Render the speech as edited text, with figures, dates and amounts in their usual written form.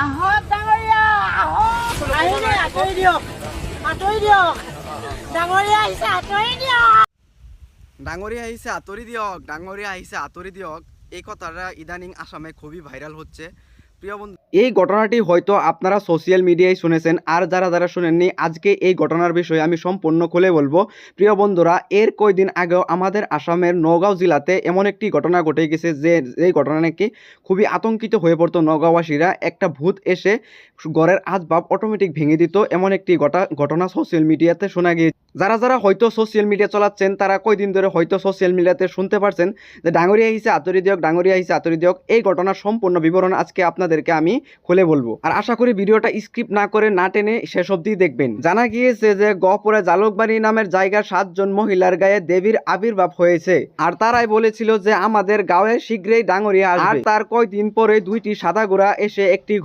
আহক ডাঙৰীয়া আহক আহিলে আঁতৰি দিয়ক ডাঙৰীয়া আহিছে আঁতৰি দিয়ক ডাঙরিয়া আহিছে আতরি দিয়ক, ডাঙরিয়া আহিছে আতরি দিয়ক। এই কথাটা ইদানিং আসামে খুবই ভাইরাল হচ্ছে। প্রিয় বন্ধু, এই ঘটনাটি হয়তো আপনারা সোশ্যাল মিডিয়ায় শুনেছেন, আর যারা যারা শুনেননি আজকে এই ঘটনার বিষয়ে আমি সম্পূর্ণ খুলে বলবো। প্রিয় বন্ধুরা, এর কয়েকদিন আগেও আমাদের আসামের নগাঁও জেলাতে এমন একটি ঘটনা ঘটে গেছে যে এই ঘটনা নাকি খুবই আতঙ্কিত হয়ে পড়তো নগাঁওবাসীরা। একটা ভূত এসে ঘরের আসবাব অটোমেটিক ভেঙে দিত, এমন একটি ঘটনা সোশ্যাল মিডিয়াতে শোনা গিয়েছে। যারা যারা হয়তো সোশ্যাল মিডিয়া চালাচ্ছেন তারা কয়দিন ধরে হয়তো সোশ্যাল মিডিয়াতে শুনতে পারছেন যে ডাঙরিয়া হিসেবে আতরি দিয়ক, ডাঙরিয়া হিসেবে আতরি দিয়ক। এই ঘটনার সম্পূর্ণ বিবরণ আজকে আপনাদেরকে আমি খুলে বলবো, আর আশা করি ভিডিওটা স্কিপ না করে না টেনে শেষ অবধি দেখবেন। জানা গিয়েছে যে গহপুরে জালুকবাড়ি নামের জায়গার 7 জন মহিলার গায়ে দেবীর আবির্ভাব হয়েছে, আর তারাই বলেছিল যে আমাদের গাঁয়ে শীঘ্রই ডাঙরিয়া আসবে। আর তার কয়দিন পরে 2টি সাদা ঘোড়া এসে একটি